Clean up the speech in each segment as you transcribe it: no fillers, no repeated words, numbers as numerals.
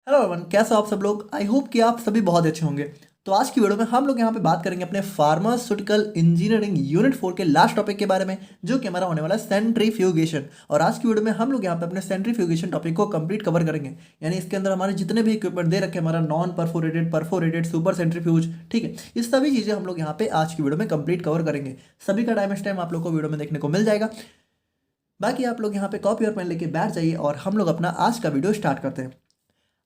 Hello everyone, कैसे हो आप सब लोग। आई होप कि आप सभी बहुत अच्छे होंगे। तो आज की वीडियो में हम लोग यहाँ पे बात करेंगे अपने फार्मास्यूटिकल इंजीनियरिंग यूनिट 4 के लास्ट टॉपिक के बारे में, जो कि हमारा होने वाला है सेंट्रीफ्यूगेशन। और आज की वीडियो में हम लोग यहाँ पे अपने सेंट्रीफ्यूगेशन टॉपिक को कंप्लीट कवर करेंगे। यानी इसके अंदर हमारे जितने भी इक्विपमेंट दे रखे हैं, हमारा non perforated, perforated, super centrifuge, ठीक है, ये सभी चीज़ें हम लोग यहाँ पे आज की वीडियो में कंप्लीट कवर करेंगे। सभी का टाइम आप लोग को वीडियो में देखने को मिल जाएगा। बाकी आप लोग यहाँ पे कॉपी और पेन लेके बैठ जाइए और हम लोग अपना आज का वीडियो स्टार्ट करते हैं।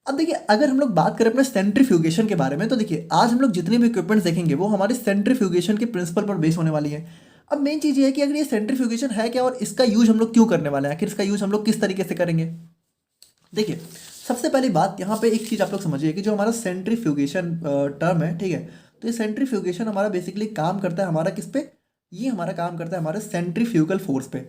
अब देखिए, अगर हम लोग बात करें अपने सेंट्रीफ्यूगेशन के बारे में, तो देखिए आज हम लोग जितने भी इक्विपमेंट्स देखेंगे वो हमारे सेंट्रीफ्यूगेशन के प्रिंसिपल पर बेस होने वाली है। अब मेन चीज़ ये है कि अगर ये सेंट्रीफ्यूगेशन है क्या और इसका यूज हम लोग क्यों करने वाले हैं, आखिर इसका यूज हम लोग किस तरीके से करेंगे। देखिए, सबसे पहली बात यहाँ पे एक चीज़ आप लोग समझिए कि जो हमारा सेंट्रीफ्यूगेशन टर्म है, ठीक है, तो ये सेंट्रीफ्यूगेशन हमारा बेसिकली काम करता है हमारा किस पे, ये हमारा काम करता है हमारे सेंट्रीफ्यूगल फोर्स पे।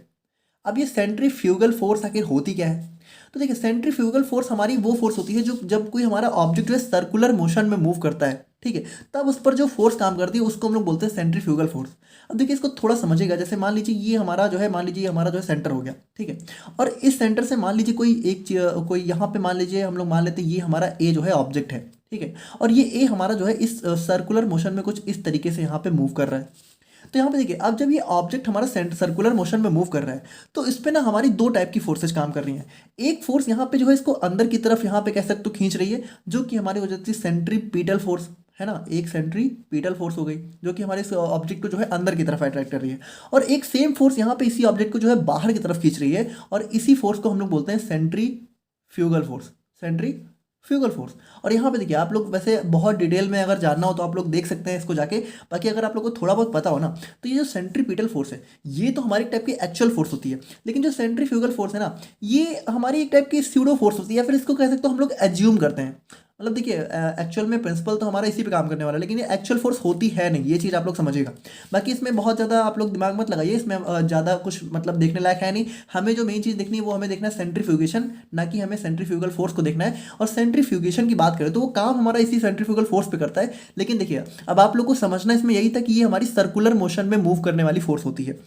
अब ये सेंट्रीफ्यूगल फोर्स आखिर होती क्या है, तो देखिए सेंट्रीफ्यूगल फोर्स हमारी वो फोर्स होती है जो जब कोई हमारा ऑब्जेक्ट जो है सर्कुलर मोशन में मूव करता है, ठीक है, तब उस पर जो फोर्स काम करती है उसको हम लोग बोलते हैं सेंट्रीफ्यूगल फोर्स। अब देखिए इसको थोड़ा समझिएगा। जैसे मान लीजिए ये हमारा जो है, मान लीजिए हमारा जो है सेंटर हो गया, ठीक है, और इस सेंटर से मान लीजिए कोई यहाँ पे मान लीजिए हम लोग मान लेते हैं ये हमारा ए जो है ऑब्जेक्ट है, ठीक है, और ये ए हमारा जो है इस सर्कुलर मोशन में कुछ इस तरीके से यहाँ पे मूव कर रहा है। तो यहाँ पे देखिए, अब जब ये ऑब्जेक्ट हमारा सर्कुलर मोशन में मूव कर रहा है तो इस पे ना हमारी दो टाइप की फोर्सेज काम कर रही हैं। एक फोर्स यहाँ पे जो है इसको अंदर की तरफ यहाँ पे कह सकते हो खींच रही है, जो कि हमारी हो जाती है सेंट्रीपीटल फोर्स, है ना, एक सेंट्रीपीटल फोर्स हो गई जो कि हमारे इस ऑब्जेक्ट को जो है अंदर की तरफ अट्रैक्ट कर रही है। और एक सेम फोर्स यहाँ पे इसी ऑब्जेक्ट को जो है बाहर की तरफ खींच रही है, और इसी फोर्स को हम लोग बोलते हैं सेंट्रीफ्यूगल फोर्स, सेंट्रीफ्यूगल फोर्स। और यहाँ पे देखिए, आप लोग वैसे बहुत डिटेल में अगर जानना हो तो आप लोग देख सकते हैं इसको जाके। बाकी अगर आप लोग को थोड़ा बहुत पता हो ना, तो ये जो सेंट्रीपीटल फोर्स है ये तो हमारी टाइप की एक्चुअल फोर्स होती है, लेकिन जो सेंट्रीफ्यूगल फोर्स है ना, ये हमारी एक टाइप की स्यूडो फोर्स होती है, या फिर इसको कह सकते हो हम लोग एज्यूम करते हैं। मतलब देखिए, एक्चुअल में प्रिंसिपल तो हमारा इसी पे काम करने वाला है, लेकिन ये एक्चुअल फोर्स होती है नहीं, ये चीज़ आप लोग समझिएगा। बाकी इसमें बहुत ज़्यादा आप लोग दिमाग मत लगाइए, इसमें ज़्यादा कुछ मतलब देखने लायक है नहीं। हमें जो मेन चीज़ देखनी है वो हमें देखना है सेंट्रीफ्यूगेशन, ना कि हमें सेंट्रीफ्यूगल फोर्स को देखना है। और सेंट्रीफ्यूगेशन की बात करें तो वो काम हमारा इसी सेंट्रीफ्यूगल फोर्स पे करता है। लेकिन देखिए, अब आप लोग को समझना इसमें यही था कि ये हमारी सर्कुलर मोशन में मूव करने वाली फोर्स होती है।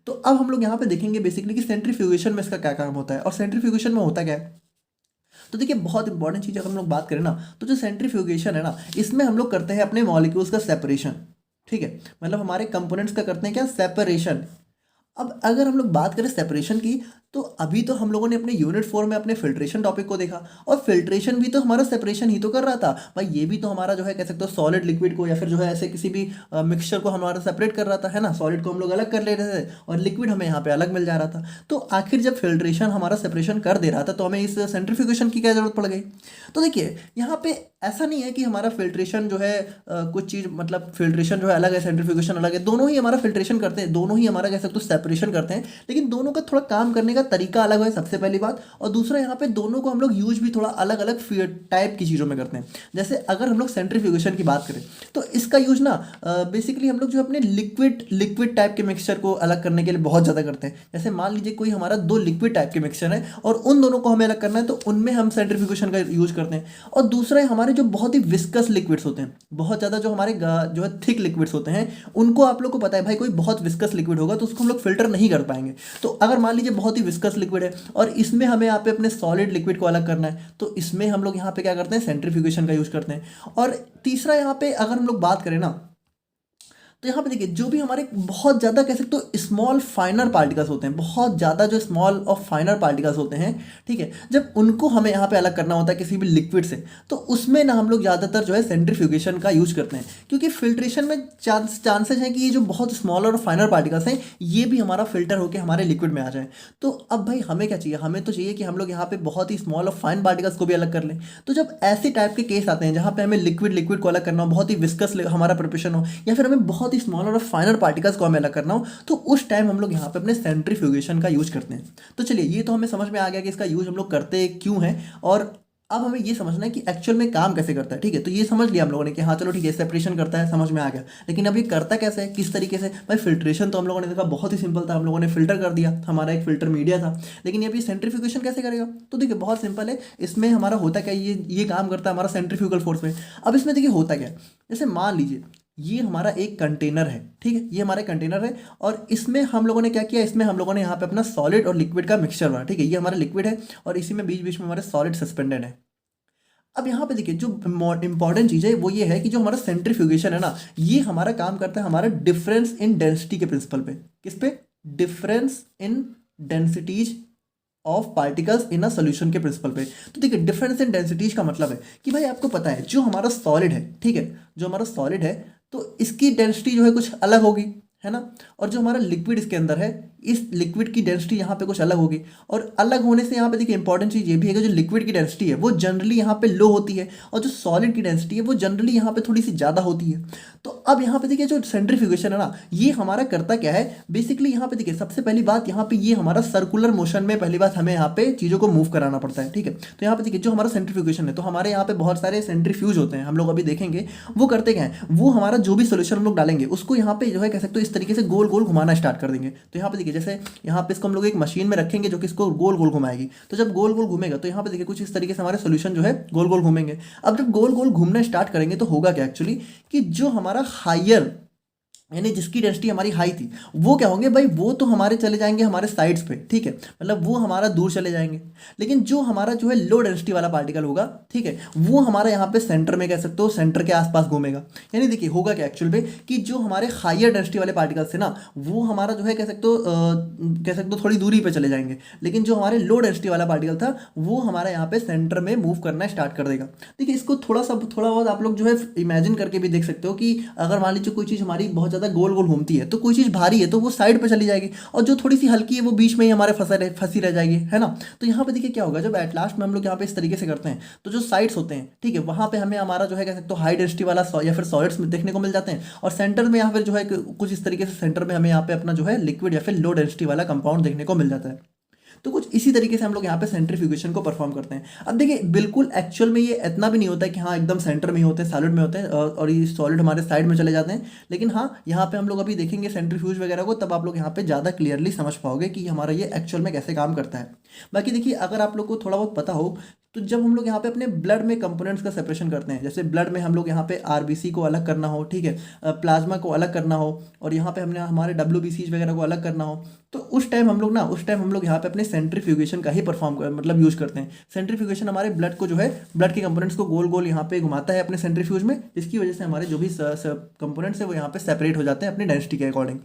तो अब हम लोग यहाँ पे देखेंगे बेसिकली कि सेंट्रीफ्यूगेशन में इसका क्या काम होता है और सेंट्रीफ्यूगेशन में होता क्या है। तो देखिए, बहुत इंपॉर्टेंट चीज़ अगर हम लोग बात करें ना, तो जो सेंट्रीफ्यूगेशन है ना, इसमें हम लोग करते हैं अपने मॉलिक्यूल्स का सेपरेशन, ठीक है, मतलब हमारे कंपोनेंट्स का करते हैं क्या, सेपरेशन। अब अगर हम लोग बात करें सेपरेशन की, तो अभी तो हम लोगों ने अपने यूनिट 4 में अपने फिल्ट्रेशन टॉपिक को देखा, और फिल्ट्रेशन भी तो हमारा सेपरेशन ही तो कर रहा था भाई। ये भी तो हमारा जो है कह सकते हो सॉलिड लिक्विड को, या फिर जो है ऐसे किसी भी मिक्सचर को हमारा सेपरेट कर रहा था, है ना। सॉलिड को हम लोग अलग कर ले रहे थे और लिक्विड हमें यहाँ पे अलग मिल जा रहा था। तो आखिर जब फिल्ट्रेशन हमारा सेपरेशन कर दे रहा था तो हमें इस सेंट्रीफ्यूगेशन की क्या जरूरत पड़ गई। तो देखिए, यहाँ पे ऐसा नहीं है कि हमारा फिल्ट्रेशन जो है कुछ चीज़, मतलब फिल्ट्रेशन जो है अलग है, सेंट्रीफ्यूगेशन अलग है। दोनों ही हमारा फिल्ट्रेशन करते हैं, दोनों ही हमारा कह सकते हो सेपरेशन करते हैं, लेकिन दोनों का थोड़ा काम करने का तरीका अलग है, सबसे पहली बात। और दूसरा, यहाँ पे दोनों को हम लोग यूज भी थोड़ा अलग अलग टाइप की चीज़ों में करते हैं। जैसे अगर हम लोग सेंट्रीफ्यूगेशन की बात करें तो इसका यूज ना बेसिकली हम लोग जो अपने लिक्विड टाइप के मिक्सचर को अलग करने के लिए बहुत ज़्यादा करते हैं। जैसे मान लीजिए कोई हमारा दो लिक्विड टाइप के मिक्सचर है और उन दोनों को हमें अलग करना है, तो उनमें हम सेंट्रीफ्यूगेशन का यूज करते हैं। और दूसरा है हमारे जो बहुत ही विस्कस लिक्विड्स होते हैं, बहुत ज़्यादा जो हमारे जो है थिक लिक्विड्स होते हैं, उनको आप लोग को पता है भाई, कोई बहुत विस्कस लिक्विड होगा तो उसको हम लोग फिल्टर नहीं कर पाएंगे। तो अगर मान लीजिए बहुत ही विस्कस लिक्विड है और इसमें हमें यहाँ पे अपने सॉलिड लिक्विड को अलग करना है, तो इसमें हम लोग यहाँ पे क्या करते हैं, सेंट्रीफ्यूगेशन का यूज करते हैं। और तीसरा, यहाँ पे अगर हम लोग बात करें ना, तो यहाँ पे देखिए जो भी हमारे बहुत ज़्यादा कह सकते हो स्मॉल फाइनर पार्टिकल्स होते हैं, बहुत ज़्यादा जो स्मॉल और फाइनर पार्टिकल्स होते हैं, ठीक है, जब उनको हमें यहाँ पे अलग करना होता है किसी भी लिक्विड से, तो उसमें ना हम लोग ज़्यादातर जो है सेंट्रीफ्यूगेशन का यूज करते हैं। क्योंकि फिल्ट्रेशन में चांसेस हैं कि ये जो बहुत स्मॉल और फाइनर पार्टिकल्स हैं ये भी हमारा फिल्टर होकर हमारे लिक्विड में आ जाए। तो अब भाई हमें क्या चाहिए, हमें तो चाहिए कि हम लोग यहाँ पे बहुत ही स्मॉल और फाइन पार्टिकल्स को भी अलग कर लें। तो जब ऐसे टाइप के केस आते हैं जहाँ पे हमें लिक्विड को अलग करना हो, बहुत ही विस्कस हमारा प्रिपरेशन हो, या फिर हमें बहुत ही स्मॉल और फाइनर पार्टिकल्स को हमें अलग करना हो, तो उस टाइम हम लोग यहाँ पे अपने सेंट्रीफ्यूगेशन का यूज करते हैं। तो चलिए, ये तो हमें समझ में आ गया कि इसका यूज हम लोग करते क्यों हैं, और अब हमें ये समझना है कि एक्चुअल में काम कैसे करता है। ठीक है, तो ये समझ लिया हम लोगों ने कि हाँ चलो ठीक है, सेपरेशन करता है, समझ में आ गया। लेकिन अब ये करता कैसे है, किस तरीके से। भाई फिल्ट्रेशन तो हम लोगों ने देखा बहुत ही सिंपल था, हम लोगों ने फिल्टर कर दिया, हमारा एक फिल्टर मीडिया था। लेकिन ये अभी सेंट्रीफ्यूगेशन कैसे करेगा, तो देखिए बहुत सिंपल है। इसमें हमारा होता क्या, ये काम करता है हमारा सेंट्रीफ्यूगल फोर्स में। अब इसमें देखिए होता क्या है, जैसे मान लीजिए ये हमारा एक कंटेनर है, ठीक है, ये हमारा कंटेनर है, और इसमें हम लोगों ने क्या किया, इसमें हम लोगों ने यहाँ पे अपना सॉलिड और लिक्विड का मिक्सचर बना, ठीक है, ये हमारा लिक्विड है और इसी में बीच बीच में हमारे सॉलिड सस्पेंडेड है। अब यहाँ पे देखिए जो इंपॉर्टेंट चीज़ है वो ये है कि जो हमारा सेंट्रीफ्यूगेशन है ना, ये हमारा काम करता है हमारा डिफरेंस इन डेंसिटी के प्रिंसिपल पे। किस पे? Difference in densities of particles in a solution के प्रिंसिपल पे। तो देखिए डिफरेंस इन डेंसिटीज का मतलब है कि भाई आपको पता है जो हमारा सॉलिड है, ठीक है, जो हमारा सॉलिड है तो इसकी डेंसिटी जो है कुछ अलग होगी, है ना, और जो हमारा लिक्विड इसके अंदर है इस लिक्विड की डेंसिटी यहाँ पे कुछ अलग होगी। और अलग होने से यहाँ पे देखिए इंपॉर्टेंट चीज़ ये भी है कि जो लिक्विड की डेंसिटी है वो जनरली यहाँ पे लो होती है और जो सॉलिड की डेंसिटी है वो जनरली यहाँ पे थोड़ी सी ज़्यादा होती है। तो अब यहाँ पे देखिए जो सेंट्रीफ्यूगेशन है ना, ये हमारा करता क्या है बेसिकली, यहाँ पे देखिए सबसे पहली बात यहाँ पे ये हमारा सर्कुलर मोशन में पहली बात हमें यहाँ पे चीज़ों को मूव कराना पड़ता है, ठीक है। तो यहाँ पे देखिए जो हमारा सेंट्रीफ्यूगेशन है तो हमारे यहाँ पे बहुत सारे सेंट्रीफ्यूज होते हैं, हम लोग अभी देखेंगे वो करते क्या है, वो हमारा जो भी सोल्यूशन हम लोग डालेंगे उसको यहाँ पे जो है कह सकते हो इस तरीके से गोल गोल घुमाना स्टार्ट कर देंगे। तो यहाँ पे देखिए जैसे यहाँ पे इसको हम लोग एक मशीन में रखेंगे जो कि इसको गोल गोल घुमाएगी। तो जब गोल गोल घूमेगा तो यहाँ पे देखिए कुछ इस तरीके से हमारे सोल्यूशन जो है गोल गोल घूमेंगे। अब जब गोल गोल घूमना स्टार्ट करेंगे तो होगा क्या एक्चुअली कि जो हमारा हायर यानी जिसकी डेंसिटी हमारी हाई थी वो क्या होंगे भाई, वो तो हमारे चले जाएंगे हमारे साइड्स पे, ठीक है, मतलब वो हमारा दूर चले जाएंगे। लेकिन जो हमारा जो है लो डेंसिटी वाला पार्टिकल होगा, ठीक है, वो हमारा यहाँ पे सेंटर में कह सकते हो सेंटर के आसपास घूमेगा। यानी देखिए होगा क्या एक्चुअल में कि जो हमारे हायर डेंसिटी वाले पार्टिकल्स थे ना वो हमारा जो है कह सकते हो थोड़ी दूरी पे चले जाएंगे। लेकिन जो हमारे लो डेंसिटी वाला पार्टिकल था वो हमारा यहाँ पे सेंटर में मूव करना स्टार्ट कर देगा। देखिए इसको थोड़ा बहुत आप लोग जो है इमेजिन करके भी देख सकते हो कि अगर मान लीजिए कोई चीज़ हमारी बहुत ज़्यादा गोल गोल घूमती है तो कोई चीज़ भारी है तो वो साइड पे चली जाएगी और जो थोड़ी सी हल्की है वो बीच में ही हमारे फंसी रह जाएगी, है ना। तो यहाँ पे देखिए क्या होगा जब एट लास्ट में हम लोग यहाँ पे इस तरीके से करते हैं तो जो साइड्स होते हैं, ठीक है, वहाँ पे हमें हमारा जो है कह सकते हो हाई डेंसिटी वाला या फिर सॉलिड्स में देखने को मिल जाते हैं और सेंटर में यहाँ पे जो है कुछ इस तरीके से सेंटर में हमें यहाँ पे अपना जो है लिक्विड या फिर लो डेंसिटी वाला कंपाउंड देखने को मिल जाता है। तो कुछ इसी तरीके से हम लोग यहाँ पे सेंट्रीफ्यूगेशन को परफॉर्म करते हैं। अब देखिए बिल्कुल एक्चुअल में ये इतना भी नहीं होता है कि हाँ एकदम सेंटर में ही होते हैं, सॉलिड में होते हैं और ये सॉलिड हमारे साइड में चले जाते हैं। लेकिन हाँ यहाँ पे हम लोग अभी देखेंगे सेंट्रीफ्यूज वगैरह को तब आप लोग यहाँ पे ज़्यादा क्लियरली समझ पाओगे कि हमारा ये एक्चुअल में कैसे काम करता है। बाकी देखिए अगर आप लोग को थोड़ा बहुत पता हो तो जब हम लोग यहाँ पे अपने ब्लड में कंपोनेंट्स का सेपरेशन करते हैं, जैसे ब्लड में हम लोग यहाँ पे आरबीसी को अलग करना हो, ठीक है, प्लाज्मा को अलग करना हो और यहाँ पे हमने हमारे डब्ल्यूबीसीज वगैरह को अलग करना हो, तो उस टाइम हम लोग यहाँ पे अपने सेंट्रीफ्यूगेशन का ही मतलब यूज करते हैं। सेंट्रीफ्यूगेशन हमारे ब्लड को जो है ब्लड के कंपोनेंट्स को गोल गोल यहाँ पे घुमाता है अपने सेंट्रीफ्यूज में, जिसकी वजह से हमारे जो भी कंपोनेंट्स है वो यहाँ पे सेपरेट हो जाते हैं अपनी डेंसिटी के अकॉर्डिंग।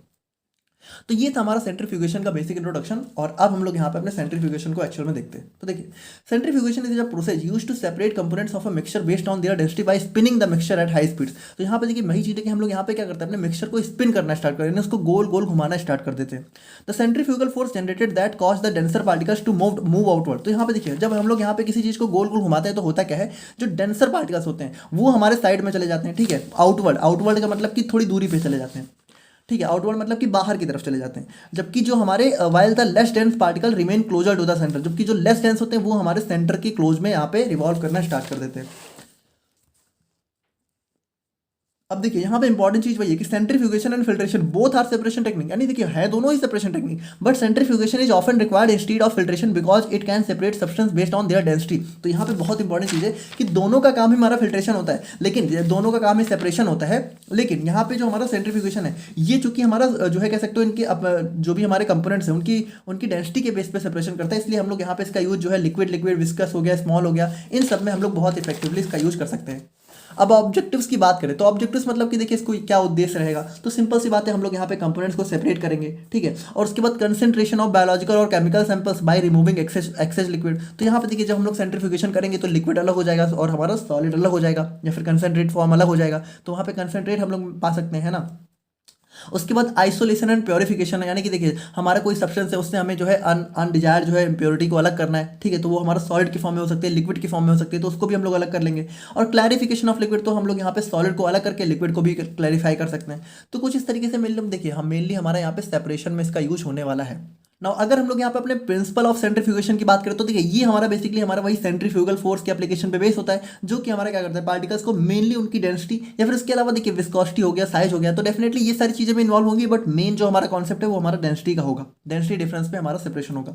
तो ये था हमारा सेंट्रीफ्यूगेशन का बेसिक इंट्रोडक्शन और अब हम लोग यहाँ पे अपने सेंट्रीफ्यूगेशन को एक्चुअल में देखते हैं। तो देखिए centrifugation is a process used to separate components of a mixture based on their density by spinning the mixture at high speeds. तो यहाँ पे देखिए वही चीज़ है कि हम लोग यहाँ पे क्या करते हैं अपने मिक्सचर को स्पिन करना स्टार्ट करें, उसको गोल गोल घुमाना स्टार्ट कर देते हैं। The centrifugal force generated that cause the denser particles to move outward. तो यहाँ पे देखिए जब हम लोग यहाँ पे किसी चीज़ को गोल गोल घुमाते हैं तो होता क्या है, जो डेंसर पार्टिकल्स होते हैं वो हमारे साइड में चले जाते हैं, ठीक है, आउटवर्ड का मतलब कि थोड़ी दूरी पे चले जाते हैं, ठीक है, आउटवर्ड मतलब कि बाहर की तरफ चले जाते हैं। जबकि जो हमारे while the less dense particle remain closer to the centre, जबकि जो लेस डेंस होते हैं वो हमारे सेंटर के क्लोज में यहाँ पे रिवॉल्व करना स्टार्ट कर देते हैं। अब देखिए यहाँ पे इंपॉर्टेंट चीज वही है कि centrifugation and filtration both are separation technique, यानी देखिए है दोनों ही separation technique, but centrifugation is often required instead of filtration because it can separate substance based on their density. तो यहाँ पे बहुत इंपॉर्टेंट चीज है कि दोनों का काम ही हमारा फिल्ट्रेशन होता है, लेकिन दोनों का काम ही सेपरेशन होता है। लेकिन यहाँ पे जो हमारा सेंट्रीफ्यूगेशन है ये चूंकि हमारा जो है कह सकते हो इनके जो भी हमारे कंपोनेंट्स हैं उनकी डेंसिटी के बेस पे सेपरेशन करता है, इसलिए हम लोग यहाँ पे इसका यूज जो है लिक्विड विस्कस हो गया, स्मॉल हो गया, इन सब में हम लोग बहुत इफेक्टिवली इसका यूज कर सकते हैं। अब ऑब्जेक्टिव्स की बात करें तो ऑब्जेक्टिव्स मतलब कि देखिए इसको क्या उद्देश्य रहेगा, तो सिंपल सी बात है हम लोग यहाँ पे कंपोनेंट्स को सेपरेट करेंगे, ठीक है, और उसके बाद कंसंट्रेशन ऑफ बायोलॉजिकल और chemical samples by removing excess liquid. तो यहाँ पे देखिए जब हम लोग सेंट्रीफ्यूगेशन करेंगे तो लिक्विड अलग हो जाएगा और हमारा सॉलिड अलग हो जाएगा या फिर कंसंट्रेट फॉर्म अलग हो जाएगा, तो वहाँ पे कंसंट्रेट हम लोग पा सकते हैं, है ना। उसके बाद आइसोलेशन एंड प्योरिफिकेशन, यानी कि देखिए हमारा कोई सब्सटेंस है उससे हमें जो है अनडिजायर्ड जो है इम्प्योरिटी को अलग करना है, ठीक है, तो वो हमारा सॉलिड की फॉर्म में हो सकती है, लिक्विड की फॉर्म में हो सकती है, तो उसको भी हम लोग अलग कर लेंगे। और क्लैरिफिकेशन ऑफ लिक्विड, तो हम लोग यहाँ पे सॉलिड को अलग करके लिक्विड को भी क्लैरिफाई कर सकते हैं। तो कुछ इस तरीके से देखिए हम मेनली हमारा यहाँ पे सेपरेशन में इसका यूज होने वाला है। नाउ अगर हम लोग यहाँ पे अपने प्रिंसिपल ऑफ सेंट्रीफ्यूगेशन की बात करें तो देखिए ये हमारा बेसिकली हमारा वही सेंट्रीफ्यूगल फोर्स के एप्लीकेशन पे बेस होता है, जो कि हमारा क्या करता है पार्टिकल्स को मेनली उनकी डेंसिटी या फिर इसके अलावा देखिए विस्कोसिटी हो गया, साइज हो गया, तो डेफिनेटली ये सारी चीजें में इन्वॉल्व होंगी, बट मेन जो हमारा कॉन्सेप्ट है वो हमारा डेंसिटी का होगा, डेंसिटी डिफरेंस पे हमारा सेपरेशन होगा।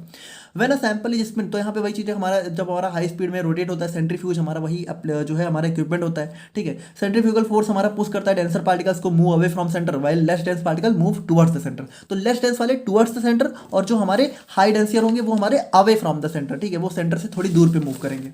When a sample is spin, तो यहाँ पे वही चीज़ है हमारा जब हमारा हाई स्पीड में रोटेट होता है सेंट्रीफ्यूज हमारा वही जो है हमारा इक्विपमेंट होता है, ठीक है। सेंट्रीफ्यूगल फोर्स हमारा पुश करता है डेंसर पार्टिकल्स को move away from centre, while less dense particle move towards the centre. तो लेस डेंस वाले टुवर्ड्स द सेंटर और जो हमारे हाई डेंसियर होंगे वो हमारे अवे फ्रॉम द सेंटर, ठीक है, वो सेंटर से थोड़ी दूर पे मूव करेंगे।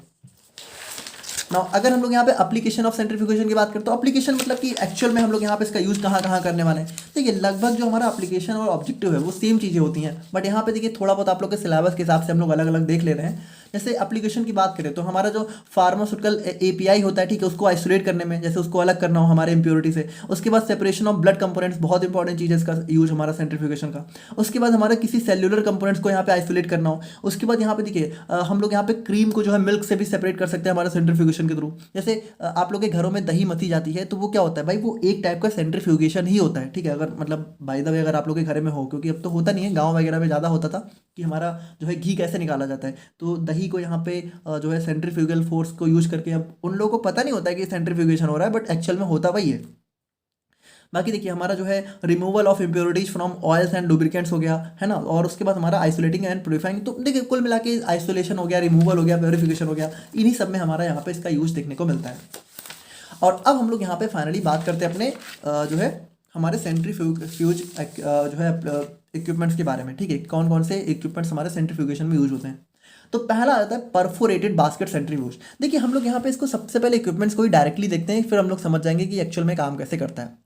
ना अगर हम लोग यहाँ पे एप्लीकेशन ऑफ सेंट्रीफ्यूगेशन की बात करते हैं तो एप्लीकेशन मतलब कि एक्चुअल में हम लोग यहाँ पे इसका यूज़ कहाँ कहाँ करने वाले हैं। देखिए लगभग जो हमारा एप्लीकेशन और ऑब्जेक्टिव है वो सेम चीज़ें होती हैं, बट यहाँ पे देखिए थोड़ा बहुत आप लोग के सिलेबस के हिसाब से हम लोग अलग अलग देख ले रहे हैं। जैसे एप्लीकेशन की बात करें तो हमारा जो फार्मास्यूटिकल एपीआई होता है, ठीक है, उसको आइसोलेट करने में, जैसे उसको अलग करना हो हमारे इम्प्योरिटी से। उसके बाद सेपरेशन ऑफ ब्लड कंपोनेंट्स, बहुत इंपॉर्टेंट चीज़ है इसका यूज हमारा सेंट्रीफ्यूगेशन का। उसके बाद हमारा किसी सेल्युलर कंपोनेंट्स को यहाँ पे आइसोलेट करना हो। उसके बाद यहाँ पे देखिए हम लोग यहाँ पे क्रीम को जो है मिल्क से भी सेपरेट कर सकते हैं हमारे सेंट्रीफ्यूगेशन के थ्रू। जैसे आप लोग के घरों में दही मथी जाती है तो वो क्या होता है भाई, वो एक टाइप का सेंट्रीफ्यूगेशन ही होता है, ठीक है। अगर मतलब बाय द वे अगर आप लोग के घर में हो, क्योंकि अब तो होता नहीं है, गाँव वगैरह में ज़्यादा होता था कि हमारा जो है घी कैसे निकाला जाता है, तो दही को यहाँ पे जो है सेंट्रीफ्यूगल फोर्स को यूज करके, अब उन लोगों को पता नहीं होता है कि सेंट्रीफ्यूगेशन हो रहा है, बट एक्चुअल में होता वही है। बाकी देखिए हमारा जो है removal of impurities from oils and lubricants हो गया है ना, और उसके बाद हमारा आइसोलेटिंग एंड प्योरीफाइंग। तो देखिए कुल मिला के आइसोलेशन हो गया, रिमूवल हो गया, प्योरीफिकेशन हो गया, इन्हीं सब में हमारा यहाँ पे इसका यूज देखने को मिलता है। और अब हम लोग यहाँ पे फाइनली बात करते हैं अपने जो है हमारे सेंट्रीफ्यूज जो है इक्विपमेंट्स के बारे में, ठीक है। कौन कौन से इक्विपमेंट्स हमारे सेंट्रीफ्यूगेशन में यूज होते हैं। तो पहला आता है परफोरेटेड बास्केट सेंट्रीफ्यूज। देखिए हम लोग यहाँ पे इसको सबसे पहले इक्विपमेंट्स को ही डायरेक्टली देखते हैं, फिर हम लोग समझ जाएंगे कि एक्चुअल में काम कैसे करता है।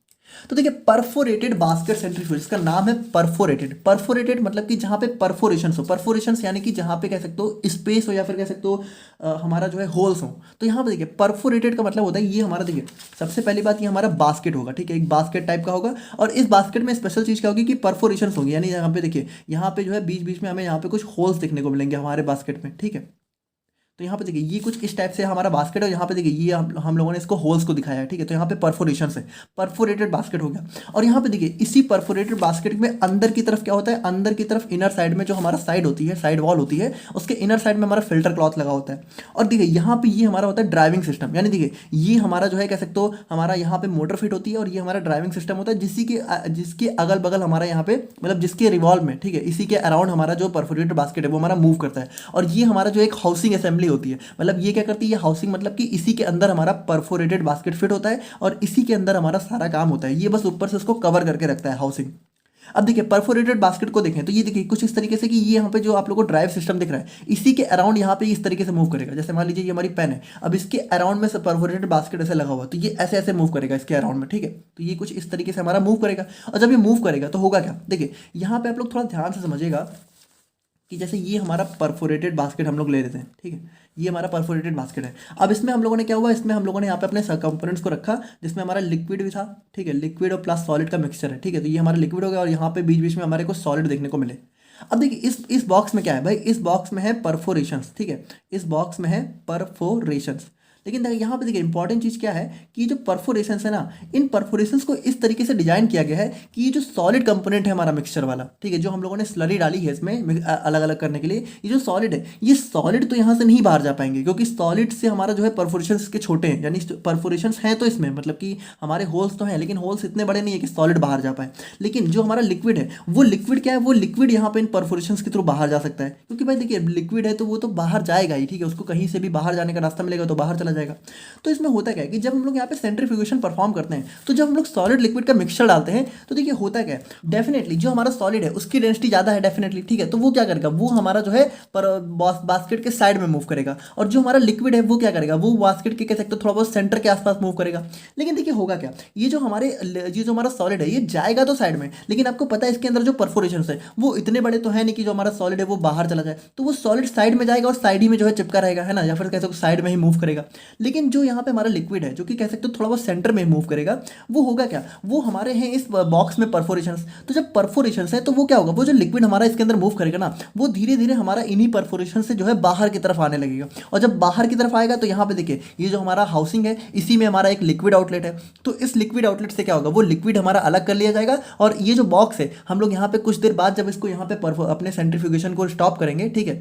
तो देखिए परफोरेटेड बास्केट सेंट्रीफ्यूज, इसका नाम है परफोरेटेड। परफोरेटेड मतलब कि जहाँ पे परफोरेशंस हो, परफोरेशंस यानी कि जहाँ पे कह सकते हो स्पेस हो, या फिर कह सकते हो हमारा जो है होल्स हो। तो यहाँ पे देखिए परफोरेटेड का मतलब होता है ये हमारा, देखिए सबसे पहली बात ये हमारा बास्केट होगा, ठीक है, एक बास्केट टाइप का होगा, और इस बास्केट में स्पेशल चीज़ क्या होगी कि परफोरेशंस होगी, यानी यहाँ पे देखिए यहाँ पे जो है बीच बीच में हमें यहाँ पे कुछ होल्स देखने को मिलेंगे हमारे बास्केट में, ठीक है। तो यहाँ पे देखिए ये कुछ इस टाइप से हमारा बास्केट है, यहाँ पे देखिए ये हम लोगों ने इसको होल्स को दिखाया है, ठीक है। तो यहाँ पे परफोरेशन है, परफोरेटेड बास्केट हो गया। और यहाँ पे देखिए इसी परफोरेटेड बास्केट में अंदर की तरफ क्या होता है, अंदर की तरफ इनर साइड में जो हमारा साइड होती है, साइड वॉल होती है, उसके इनर साइड में हमारा फिल्टर क्लॉथ लगा होता है। और देखिए यहाँ पे ये हमारा होता है ड्राइविंग सिस्टम, यानी देखिए ये हमारा जो है कह सकते हो हमारा यहाँ पे मोटर फिट होती है, और ये हमारा ड्राइविंग सिस्टम होता है, जिसके अगल बगल हमारा यहाँ पे मतलब जिसके रिवॉल्व में, ठीक है, इसी के अराउंड हमारा जो परफोरेटेड बास्केट है वो हमारा मूव करता है। और ये हमारा जो एक हाउसिंग असेंबली होती है, मतलब ये क्या करती है, ये हाउसिंग मतलब कि इसी के अंदर हमारा परफोरेटेड बास्केट फिट होता है, और इसी के अंदर हमारा सारा काम होता है। ये बस ऊपर से उसको कवर करके रखता है हाउसिंग। अब देखिए परफोरेटेड बास्केट को देखें तो ये देखिए कुछ इस तरीके से कि ये यहाँ पे जो आप लोगों को ड्राइव सिस्टम दिख रहा है, इसी के अराउंड यहाँ पे इस तरीके से मूव करेगा। जैसे मान लीजिए ये हमारी पेन है, अब इसके अराउंड में से परफोरेटेड बास्केट ऐसे लगा हुआ, तो ये ऐसे ऐसे मूव करेगा इसके अराउंड में, ठीक है। तो ये कुछ इस तरीके से हमारा मूव करेगा, और जब ये मूव करेगा तो होगा क्या, देखिए यहाँ पे आप लोग थोड़ा ध्यान से समझिएगा कि जैसे ये हमारा परफोरेटेड बास्केट हम लोग ले लेते हैं, ठीक है, ये हमारा परफोरेटेड बास्केट है। अब इसमें हम लोगों ने क्या हुआ, इसमें हम लोगों ने यहाँ पे अपने कंपोनेंट्स को रखा, जिसमें हमारा लिक्विड भी था, ठीक है, लिक्विड और प्लस सॉलिड का मिक्सचर है, ठीक है। तो ये हमारा लिक्विड हो गया, और यहाँ पे बीच बीच में हमारे को सॉलिड देखने को मिले। अब देखिए इस बॉक्स में क्या है भाई, इस बॉक्स में है परफोरेशंस, ठीक है, इस बॉक्स में है परफोरेशंस। लेकिन यहाँ पे देखिए इंपॉर्टेंट चीज़ क्या है कि जो परफोरेशंस है ना, इन परफोरेशंस को इस तरीके से डिजाइन किया गया है कि ये जो सॉलिड कंपोनेंट है हमारा मिक्सचर वाला, ठीक है, जो हम लोगों ने स्लरी डाली है इसमें अलग अलग करने के लिए, ये जो सॉलिड है, ये सॉलिड तो यहाँ से नहीं बाहर जा पाएंगे, क्योंकि सॉलिड से हमारा जो है परफोरेशंस के छोटे हैं, यानी परफोरेशंस हैं तो इसमें मतलब कि हमारे होल्स तो हैं, लेकिन होल्स इतने बड़े नहीं है कि सॉलिड बाहर जा पाए। लेकिन जो हमारा लिक्विड है, वो लिक्विड क्या है, वो लिक्विड यहाँ पे इन परफोरेशंस के थ्रू बाहर जा सकता है, क्योंकि भाई देखिए लिक्विड है तो वो तो बाहर जाएगा ही, ठीक है, उसको कहीं से भी बाहर जाने का रास्ता मिलेगा तो बाहर चला जाएगा। तो इसमें होता क्या है कि जब हम लोग यहाँ पे सेंट्रीफ्यूगेशन परफॉर्म करते हैं, तो जब हम लोग सॉलिड लिक्विड का मिक्सचर डालते हैं, तो देखिए होता क्या है, डेफिनेटली जो हमारा सॉलिड है उसकी डेंसिटी ज़्यादा है डेफिनेटली, ठीक है। तो वो क्या करेगा, वो हमारा जो है पर बास्केट के साइड में मूव करेगा, और जो हमारा लिक्विड है वो क्या करेगा, वो बास्केट के कह सकते हो थोड़ा बहुत सेंटर के आसपास मूव करेगा। लेकिन देखिए होगा क्या, ये जो हमारा सॉलिड है ये जाएगा तो साइड में, लेकिन आपको पता है इसके अंदर जो परफोरेशन है वो इतने बड़े तो है नहीं कि जो हमारा सॉलिड है वो बाहर चला जाए, तो वो सॉलिड साइड में जाएगा और साइड ही में जो है चिपका रहेगा, है ना, या फिर कह सकते हो साइड में ही मूव करेगा। लेकिन जो यहाँ पे हमारा लिक्विड है जो कि कह सकते हो थोड़ा बहुत सेंटर में मूव करेगा, वो होगा क्या, वो हमारे हैं इस बॉक्स में परफोरेशंस। तो जब परफोरेशंस है तो वो क्या होगा, वो जो लिक्विड हमारा इसके अंदर मूव करेगा ना, वो धीरे धीरे हमारा इन्हीं परफोरेशन से जो है बाहर की तरफ आने लगेगा। और जब बाहर की तरफ आएगा तो यहाँ पे देखिए ये जो हमारा हाउसिंग है, इसी में हमारा एक लिक्विड आउटलेट है। तो इस लिक्विड आउटलेट से क्या होगा, वो लिक्विड हमारा अलग कर लिया जाएगा, और ये जो बॉक्स है हम लोग यहाँ पे कुछ देर बाद जब इसको यहाँ पे अपने सेंट्रीफ्यूगेशन को स्टॉप करेंगे, ठीक है,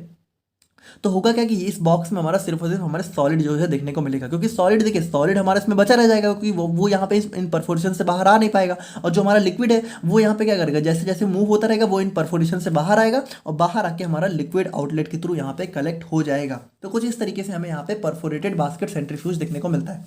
तो होगा क्या कि इस बॉक्स में हमारा सिर्फ और सिर्फ हमारे सॉलिड जो है देखने को मिलेगा, क्योंकि सॉलिड देखिए सॉलिड हमारा इसमें बचा रह जाएगा, क्योंकि वो यहाँ पे इन परफोरेशन से बाहर आ नहीं पाएगा। और जो हमारा लिक्विड है वो यहाँ पे क्या करेगा, जैसे जैसे मूव होता रहेगा वो इन परफोरेशन से बाहर आएगा, और बाहर आके हमारा लिक्विड आउटलेट के थ्रू यहाँ पे कलेक्ट हो जाएगा। तो कुछ इस तरीके से हमें यहाँ पे परफोरेटेड बास्केट सेंट्रीफ्यूज देखने को मिलता है।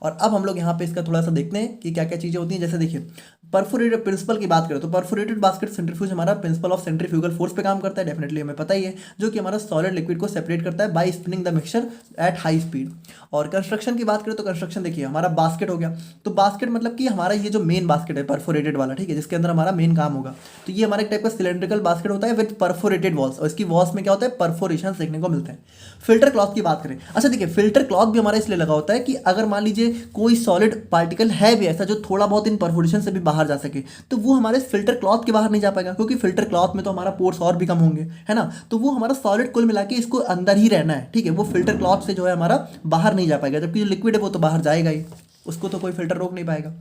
और अब हम लोग यहाँ पे इसका थोड़ा सा देखते हैं कि क्या क्या चीज़ें होती हैं। जैसे देखिए परफोरेटेड प्रिंसिपल की बात करें तो परफोरेटेड बास्केट सेंट्रीफ्यूज हमारा प्रिंसिपल ऑफ सेंट्रीफ्यूगल फोर्स पे काम करता है, डेफिनेटली हमें पता ही है, जो कि हमारा सॉलिड लिक्विड को सेपरेट करता है by spinning the mixture at high speed. और कंस्ट्रक्शन की बात करें तो कंस्ट्रक्शन देखिए हमारा बास्केट हो गया, तो बास्केट मतलब कि हमारा ये जो मेन बास्केट है परफोरेटेड वाला, ठीक है, जिसके अंदर हमारा मेन काम होगा, तो ये हमारा एक टाइप का सिलेंड्रिकल बास्केट होता है विद परफोरेटेड वॉल्स, और इसकी वॉल्स में क्या होता है परफोरेशन देखने को मिलते हैं। फिल्टर क्लॉथ की बात करें, अच्छा देखिए फिल्टर क्लॉथ भी हमारा इसलिए लगा होता है कि अगर मान लीजिए कोई सॉलिड पार्टिकल है भी ऐसा जो थोड़ा बहुत इन परफोरेशन से भी बाहर जा सके, तो वो हमारे फिल्टर क्लॉथ के बाहर नहीं जा पाएगा, क्योंकि फिल्टर क्लॉथ में तो हमारा पोर्स और भी कम होंगे, है ना, तो वो हमारा सॉलिड कुल मिला के इसको अंदर ही रहना है, ठीक है, वो फिल्टर क्लॉथ से जो है हमारा बाहर नहीं जा पाएगा, जबकि जो लिक्विड है वो तो बाहर जाएगा ही, उसको तो कोई फिल्टर रोक नहीं पाएगा।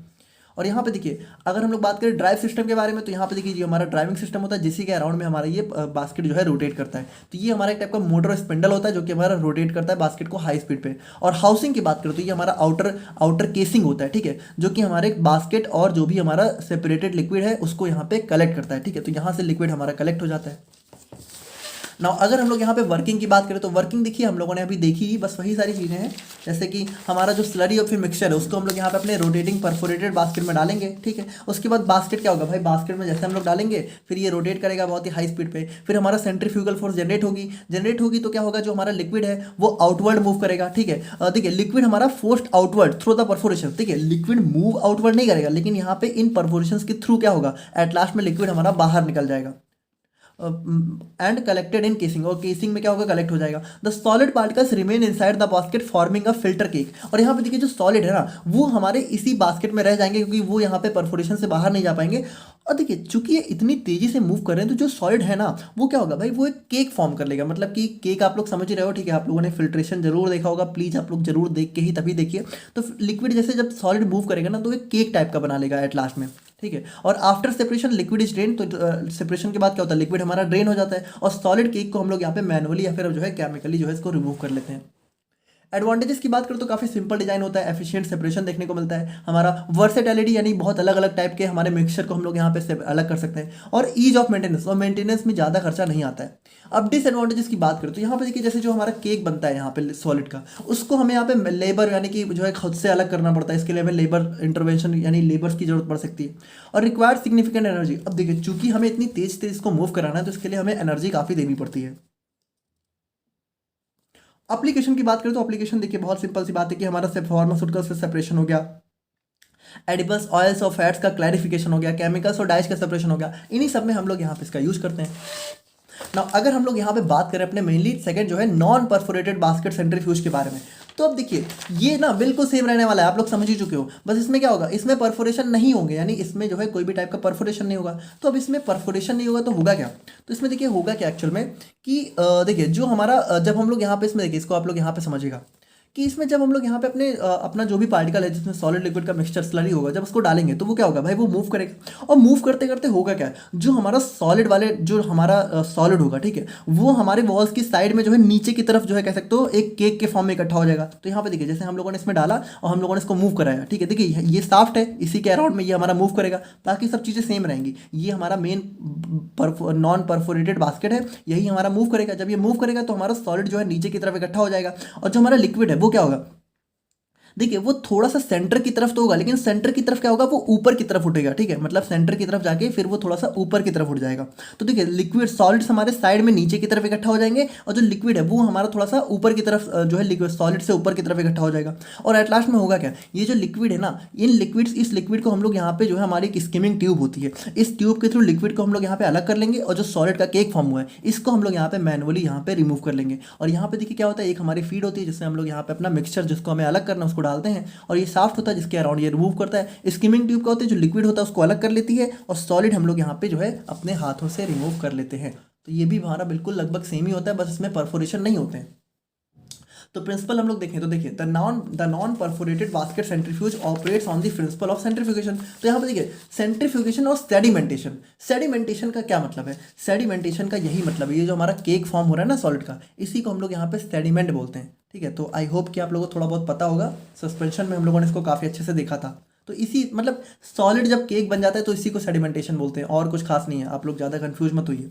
और यहाँ पे देखिए अगर हम लोग बात करें ड्राइव सिस्टम के बारे में, तो यहाँ पे देखिए जो हमारा ड्राइविंग सिस्टम होता है जिसी के अराउंड में हमारा ये बास्केट जो है रोटेट करता है, तो ये हमारा एक टाइप का मोटर स्पिंडल होता है जो कि हमारा रोटेट करता है बास्केट को हाई स्पीड पे। और हाउसिंग की बात करें तो ये हमारा आउटर केसिंग होता है, ठीक है, जो कि हमारे बास्केट और जो भी हमारा सेपरेटेड लिक्विड है उसको यहाँ पे कलेक्ट करता है, ठीक है, तो यहाँ से लिक्विड हमारा कलेक्ट हो जाता है। नाउ अगर हम लोग यहाँ पे वर्किंग की बात करें तो वर्किंग देखिए हम लोगों ने अभी देखी ही, बस वही सारी चीज़ें हैं, जैसे कि हमारा जो स्लरी और फिर मिक्सचर है उसको हम लोग यहाँ पे अपने रोटेटिंग परफोरेटेड बास्केट में डालेंगे, ठीक है, उसके बाद बास्केट क्या होगा भाई, बास्केट में जैसे हम लोग डालेंगे फिर ये रोटेट करेगा बहुत ही हाई स्पीड पे, फिर हमारा सेंट्रीफ्यूगल फोर्स जनरेट होगी तो क्या होगा, जो हमारा लिक्विड है वो आउटवर्ड मूव करेगा, ठीक है, देखिए लिक्विड हमारा forced outward through the perforation, ठीक है, लिक्विड मूव आउटवर्ड नहीं करेगा, लेकिन यहाँ पे इन परफोरेशन के थ्रू क्या होगा, एट लास्ट में लिक्विड हमारा बाहर निकल जाएगा एंड कलेक्टेड इन केसिंग, और केसिंग में क्या होगा, कलेक्ट हो जाएगा। The solid particles remain inside the basket forming a filter cake, और यहाँ पे देखिए जो सॉलिड है ना वो हमारे इसी बास्केट में रह जाएंगे, क्योंकि वो यहाँ पे परफोरेशन से बाहर नहीं जा पाएंगे। और देखिए चूंकि ये इतनी तेजी से मूव कर रहे हैं तो जो सॉलिड है ना वो क्या होगा भाई, वो एक केक फॉर्म कर लेगा, मतलब कि केक आप लोग समझ ही रहे हो, ठीक है, आप लोगों ने फिल्ट्रेशन जरूर देखा होगा, प्लीज आप लोग जरूर देख के ही तभी देखिए, तो लिक्विड जैसे जब सॉलिड मूव करेगा ना तो एक केक टाइप का बना लेगा एट लास्ट में, ठीक है। और after separation liquid is drain, तो सेपरेशन के बाद क्या होता है, लिक्विड हमारा ड्रेन हो जाता है, और सॉलिड केक को हम लोग यहाँ पे मैनुअली या फिर जो है केमिकली जो है इसको रिमूव कर लेते हैं। एडवांटेजेस की बात करें तो काफ़ी सिंपल डिजाइन होता है, एफिशिएंट सेपरेशन देखने को मिलता है, हमारा वर्सेटैलिटी यानी बहुत अलग अलग टाइप के हमारे मिक्सचर को हम लोग यहाँ पे से अलग कर सकते हैं, और ईज ऑफ मेंटेनेंस, और मेंटेनेंस में ज़्यादा खर्चा नहीं आता है। अब डिसएडवांटेजेस की बात करें तो यहाँ पे देखिए जैसे जो हमारा केक बनता है यहाँ पे सॉलिड का, उसको हमें यहाँ पे लेबर यानी कि जो है खुद से अलग करना पड़ता है, इसके लिए हमें लेबर इंटरवेंशन यानी लेबर्स की जरूरत पड़ सकती है, और रिक्वायर्ड सिग्निफिकेंट एनर्जी। अब देखिए चूंकि हमें इतनी तेज तेज इसको मूव कराना है तो इसके लिए हमें एनर्जी काफ़ी देनी पड़ती है। एप्लीकेशन की बात करें तो एप्लीकेशन देखिए बहुत सिंपल सी बात है कि हमारा फार्मास्यूटिकल्स से सेपरेशन हो गया, एडिबल्स ऑयल्स और फैट्स का क्लैरिफिकेशन हो गया, केमिकल्स और डाइज का सेपरेशन हो गया, इन्हीं सब में हम लोग यहाँ पे इसका यूज करते हैं। ना अगर हम लोग यहाँ पे बात करें अपने मेनली सेकंड जो है नॉन परफोरेटेड बास्केट सेंट्रीफ्यूज के बारे में, तो अब देखिए ये ना बिल्कुल सेम रहने वाला है, आप लोग समझ ही चुके हो, बस इसमें क्या होगा, इसमें परफोरेशन नहीं होंगे, यानी इसमें जो है कोई भी टाइप का परफोरेशन नहीं होगा। तो अब इसमें परफोरेशन नहीं होगा तो होगा क्या, तो इसमें देखिए होगा क्या एक्चुअल में कि देखिए जो हमारा जब हम लोग यहाँ पे इसमें देखिए इसको आप लोग यहाँ पे समझिएगा कि इसमें जब हम लोग यहाँ पे अपने अपना जो भी पार्टिकल है जिसमें सॉलिड लिक्विड का मिक्सचर स्लरी होगा, जब उसको डालेंगे तो वो क्या होगा भाई, वो मूव करेगा, और मूव करते करते होगा क्या, जो हमारा सॉलिड वाले जो हमारा सॉलिड होगा, ठीक है, वो हमारे वॉल्स की साइड में जो है नीचे की तरफ जो है कह सकते हो एक केक के फॉर्म में इकट्ठा हो जाएगा। तो यहाँ पे देखिए जैसे हम लोगों ने इसमें डाला और हम लोगों ने इसको मूव कराया, ठीक है, देखिए ये साफ्ट है, इसी के अराउंड में ये हमारा मूव करेगा, बाकी सब चीज़ें सेम रहेंगी, ये हमारा मेन नॉन परफोरेटेड बास्केट है, यही हमारा मूव करेगा, जब ये मूव करेगा तो हमारा सॉलिड जो है नीचे की तरफ इकट्ठा हो जाएगा, और जो हमारा लिक्विड है वो क्या होगा, देखिए वो थोड़ा सा सेंटर की तरफ तो होगा, लेकिन सेंटर की तरफ क्या होगा, वो ऊपर की तरफ उठेगा, ठीक है, मतलब सेंटर की तरफ जाके फिर वो थोड़ा सा ऊपर की तरफ उठ जाएगा। तो देखिए लिक्विड सॉलिड्स हमारे साइड में नीचे की तरफ इकट्ठा हो जाएंगे, और जो लिक्विड है वो हमारा थोड़ा सा ऊपर की तरफ जो है लिक्विड सॉलिड से ऊपर की तरफ इकट्ठा हो जाएगा। और एट लास्ट में होगा क्या, ये जो लिक्विड है ना, इन लिक्विड्स इस लिक्विड को हम लोग यहाँ पे जो है हमारी एक स्किमिंग ट्यूब होती है, इस ट्यूब के थ्रू लिक्विड को हम लोग यहाँ पे अलग कर लेंगे, और जो सॉलिड का केक फॉर्म हुआ है इसको हम लोग यहाँ पे मैनुअली यहाँ पे रिमूव कर लेंगे। और यहाँ पे देखिए क्या होता है, एक हमारी फीड होती है जिससे हम लोग यहाँ पे अपना मिक्सचर जिसको हमें अलग करना है उसको डालते हैं, और ये साफ्ट होता है जिसके अराउंड ये रिमूव करता है। स्किमिंग ट्यूब का होता है जो लिक्विड होता है उसको अलग कर लेती है, और सॉलिड हम लोग यहाँ पे जो है अपने हाथों से रिमूव कर लेते हैं। तो ये भी हमारा बिल्कुल लगभग सेम ही होता है, बस इसमें परफोरेशन नहीं होते हैं। तो प्रिंसिपल हम लोग देखें तो देखिए the non perforated basket centrifuge operates on the principle of centrifugation. तो यहाँ पे देखिए सेंट्रीफ्यूगेशन और सेडिमेंटेशन। सेडिमेंटेशन का क्या मतलब है, सेडिमेंटेशन का यही मतलब है, ये जो हमारा केक फॉर्म हो रहा है ना सॉलिड का, इसी को हम लोग यहाँ पे सेडिमेंट बोलते हैं, ठीक है। तो आई होप कि आप लोगों को थोड़ा बहुत पता होगा, सस्पेंशन में हम लोगों ने इसको काफ़ी अच्छे से देखा था। तो इसी मतलब सॉलिड जब केक बन जाता है तो इसी को सेडिमेंटेशन बोलते हैं, और कुछ खास नहीं है, आप लोग ज़्यादा कन्फ्यूज मत होइए।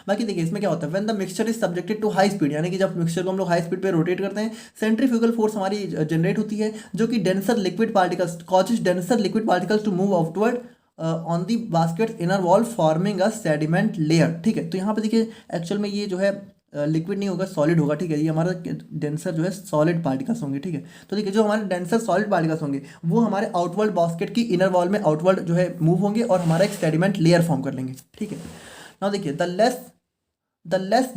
बाकी देखिए इसमें क्या होता है, when the mixture is subjected to high speed, यानी कि जब मिक्सचर को हम लोग हाई स्पीड पे रोटेट करते हैं, सेंट्रीफ्यूगल फोर्स हमारी जनरेट होती है, जो कि denser liquid particles causes denser liquid particles to move outward on the basket inner wall forming a sediment layer. ठीक है, तो यहाँ पे देखिए एक्चुअल में ये जो है लिक्विड नहीं होगा, सॉलिड होगा। ठीक है, ये हमारा डेंसर जो है सॉलिड पार्टिकल्स होंगे। ठीक है, तो देखिए जो हमारे डेंसर सॉलिड पार्टिकल्स होंगे वो हमारे आउटवर्ड बास्केट की इनर वॉल में आउटवर्ड जो है मूव होंगे और हमारा एक सेडिमेंट लेयर फॉर्म कर लेंगे। ठीक है, नाउ देखिए the less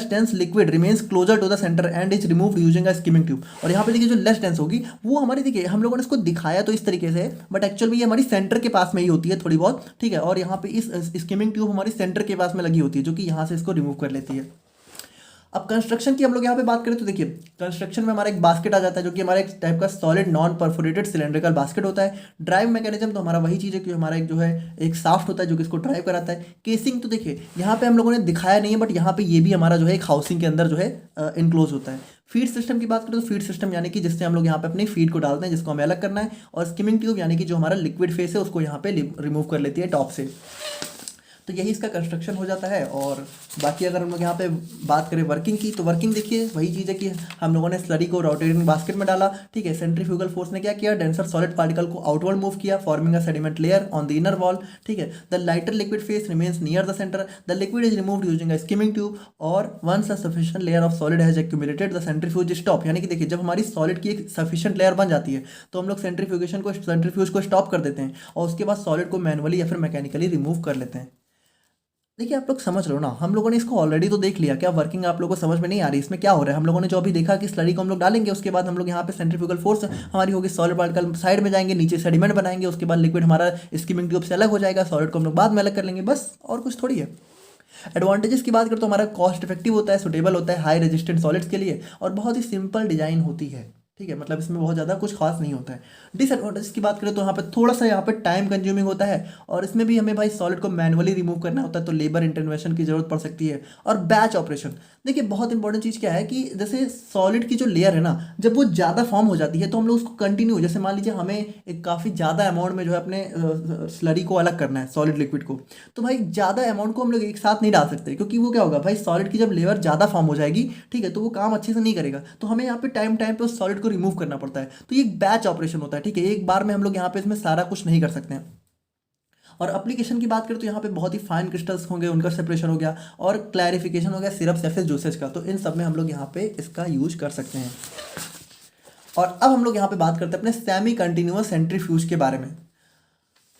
dense liquid remains closer to the centre and is removed using a skimming tube. और यहाँ पे देखिए जो लेस डेंस होगी वो हमारी, देखिए हम लोगों ने इसको दिखाया तो इस तरीके से, बट एक्चुअल में ये हमारी सेंटर के पास में ही होती है थोड़ी बहुत। ठीक है, और यहाँ पे इस स्किमिंग ट्यूब हमारी सेंटर के पास में लगी होती है, जो कि यहाँ से इसको रिमूव कर लेती है। अब कंस्ट्रक्शन की हम लोग यहाँ पे बात करें तो देखिए कंस्ट्रक्शन में हमारा एक बास्केट आ जाता है, जो कि हमारा एक टाइप का solid non perforated cylindrical basket होता है। ड्राइव मैकेनिज्म तो हमारा वही चीज़ है कि हमारा एक जो है एक शाफ्ट होता है जो कि इसको ड्राइव कराता है। केसिंग तो देखिए यहाँ पे हम लोगों ने दिखाया नहीं है, बट यहाँ पे ये भी हमारा जो है एक हाउसिंग के अंदर जो है इनक्लोज होता है। फीड सिस्टम की बात करें तो फीड सिस्टम यानी कि जिससे हम लोग यहाँ पे अपनी फीड को डालते हैं, जिसको हमें अलग करना है, और स्किमिंग ट्यूब यानी कि जो हमारा लिक्विड फेस है उसको यहाँ पे रिमूव कर लेती है टॉप से। तो यही इसका कंस्ट्रक्शन हो जाता है। और बाकी अगर हम लोग यहाँ पे बात करें वर्किंग की, तो वर्किंग देखिए वही चीज़ है कि हम लोगों ने स्लरी को रोटेटिंग बास्केट में डाला। ठीक है, सेंट्रीफ्यूगल फोर्स ने क्या किया, डेंसर सॉलिड पार्टिकल को आउटवर्ड मूव किया, forming a sediment layer on the inner wall. ठीक है, the lighter liquid phase remains near the centre, the liquid is removed using a skimming tube, और once a sufficient layer of solid has accumulated the centrifuge stop. यानी कि देखिए जब हमारी solid की एक सफिशिएंट लेयर बन जाती है तो हम लोग सेंट्रीफ्यूज को स्टॉप कर देते हैं और उसके बाद सॉलिड को मैनुअली या फिर मैकेनिकली रिमूव कर लेते हैं। देखिए आप लोग समझ रहे हो ना, हम लोगों ने इसको ऑलरेडी तो देख लिया, क्या वर्किंग आप लोगों को समझ में नहीं आ रही इसमें क्या हो रहा है। हम लोगों ने जो अभी देखा कि स्लरी को हम लोग डालेंगे, उसके बाद हम लोग यहाँ पे सेंट्रीफ्यूगल फोर्स हमारी होगी, सॉलिड पार्टिकल साइड में जाएंगे, नीचे सेडिमेंट बनाएंगे, उसके बाद लिक्विड हमारा स्किमिंग ट्यूब से अलग हो जाएगा, सॉलिड को हम लोग बाद में अलग कर लेंगे, बस और कुछ थोड़ी है। एडवांटेजेस की बात करें तो हमारा कॉस्ट इफेक्टिव होता है, सुटेबल होता है हाई रेजिस्टेंट सॉलिड्स के लिए, और बहुत ही सिंपल डिजाइन होती है। ठीक है, मतलब इसमें बहुत ज़्यादा कुछ खास नहीं होता है। डिसएडवांटेज की बात करें तो यहाँ पे थोड़ा सा यहाँ पे टाइम कंज्यूमिंग होता है, और इसमें भी हमें भाई सॉलिड को मैनुअली रिमूव करना होता है, तो लेबर इंटरवेंशन की जरूरत पड़ सकती है। और बैच ऑपरेशन, देखिए बहुत इंपॉर्टेंट चीज़ क्या है कि जैसे सॉलिड की जो लेयर है ना, जब वो ज़्यादा फॉर्म हो जाती है तो हम लोग उसको कंटिन्यू, जैसे मान लीजिए हमें एक काफ़ी ज़्यादा अमाउंट में जो है अपने स्लरी को अलग करना है, सॉलिड लिक्विड को, तो भाई ज़्यादा अमाउंट को हम लोग एक साथ नहीं डाल सकते, क्योंकि वो क्या होगा भाई, सॉलिड की जब लेयर ज़्यादा फॉर्म हो जाएगी, ठीक है, तो वो काम अच्छे से नहीं करेगा, तो हमें यहाँ पे टाइम टाइम पे उस सॉलिड को रिमूव करना पड़ता है। तो ये एक बैच ऑपरेशन होता है। ठीक है, एक बार में हम लोग यहाँ पे इसमें सारा कुछ नहीं कर सकते हैं। और एप्लीकेशन की बात करें तो यहाँ पे बहुत ही फाइन क्रिस्टल्स होंगे, उनका सेपरेशन हो गया, और क्लैरिफिकेशन हो गया सिरप्स या फिर जूसेज का, तो इन सब में हम लोग यहाँ पे इसका यूज कर सकते हैं। और अब हम लोग यहाँ पे बात करते हैं अपने सेमी कंटिन्यूअस सेंट्रीफ्यूज के बारे में।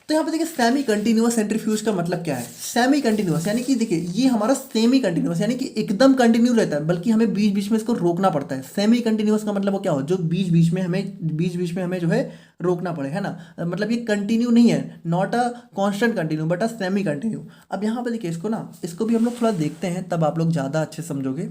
तो यहाँ पे देखिए सेमी कंटिन्यूअस सेंट्रीफ्यूज का मतलब क्या है। सेमी कंटिन्यूअस यानी कि देखिए ये हमारा सेमी कंटिन्यूअस यानी कि एकदम कंटिन्यू रहता है, बल्कि हमें बीच बीच में इसको रोकना पड़ता है। सेमी कंटिन्यूअस का मतलब वो क्या हो, जो बीच बीच में हमें जो है रोकना पड़े, है ना, मतलब ये कंटिन्यू नहीं है, not a constant continue but a semi continue. अब यहाँ पे देखिए इसको भी हम लोग थोड़ा देखते हैं, तब आप लोग ज़्यादा अच्छे समझोगे।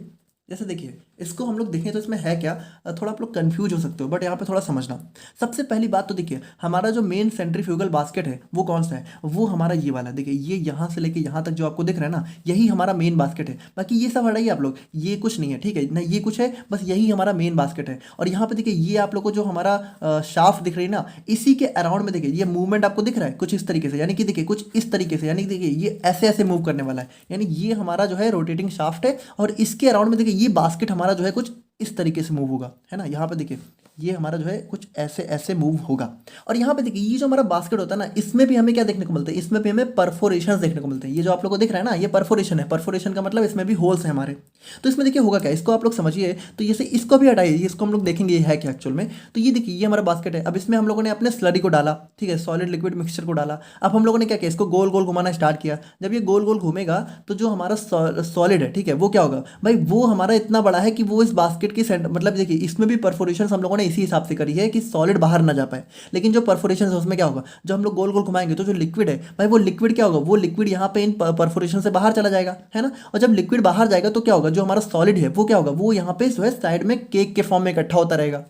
जैसे देखिए इसको हम लोग देखें तो इसमें है क्या, थोड़ा आप लोग कंफ्यूज हो सकते हो, बट यहाँ पे थोड़ा समझना। सबसे पहली बात तो देखिए हमारा जो मेन सेंट्रीफ्यूगल बास्केट है वो कौन सा है, वो हमारा ये वाला, देखिए ये यहाँ से लेके यहाँ तक जो आपको दिख रहा है ना, यही हमारा मेन बास्केट है। बाकी ये सब हटाइए आप लोग, ये कुछ नहीं है, ठीक है ना, ये कुछ है, बस यही हमारा मेन बास्केट है। और यहाँ पे देखिए ये आप लोग को जो हमारा शाफ्ट दिख रही है ना, इसी के अराउंड में देखिए ये मूवमेंट आपको दिख रहा है कुछ इस तरीके से, यानी कि देखिए कुछ इस तरीके से, यानी कि देखिए ये ऐसे ऐसे मूव करने वाला है, यानी ये हमारा जो है रोटेटिंग शाफ्ट है, और इसके अराउंड में देखिए ये बास्केट हमारा जो है कुछ इस तरीके से मूव होगा, है ना। यहाँ पे देखिए ये हमारा जो है कुछ ऐसे ऐसे मूव होगा। और यहाँ पे देखिए ये जो हमारा बास्केट होता है ना, इसमें भी हमें क्या देखने को मिलता है, इसमें भी हमें परफोरेशन देखने को मिलते हैं। ये जो आप लोगों को दिख रहा है ना, ये परफोरेशन है, परफोरेशन का मतलब इसमें भी होल्स है हमारे। तो इसमें देखिए होगा क्या, इसको आप लोग समझिए। तो जैसे इसको भी हटाइए, इसको हम लोग देखेंगे ये है क्या एक्चुअल में। तो ये देखिए ये हमारा बास्केट है, अब इसमें हम लोगों ने अपने स्लरी को डाला, ठीक है, सॉलिड लिक्विड मिक्सचर को डाला। अब हम लोगों ने क्या किया, इसको गोल गोल घुमाना स्टार्ट किया। जब ये गोल गोल घूमेगा तो जो हमारा सॉलिड है, ठीक है, वो क्या होगा भाई, वो हमारा इतना बड़ा है कि वो इस बास्केट के सेंटर, मतलब देखिए इसमें भी परफोरेशन हम लोगों ने इसी हिसाब से करी है कि सॉलिड बाहर ना जा पाए। लेकिन जो परफोरेशन है उसमें क्या होगा, जो हम लोग गोल गोल घुमाएंगे तो जो लिक्विड है भाई, वो लिक्विड क्या होगा, वो लिक्विड यहाँ पे इन परफोरेशन से बाहर चला जाएगा, है ना। और जब लिक्विड बाहर जाएगा तो क्या होगा, जो हमारा सॉलिड है वो क्या होगा, वो यहाँ पे जो है साइड में केक के फॉर्म में इकट्ठा होता रहेगा।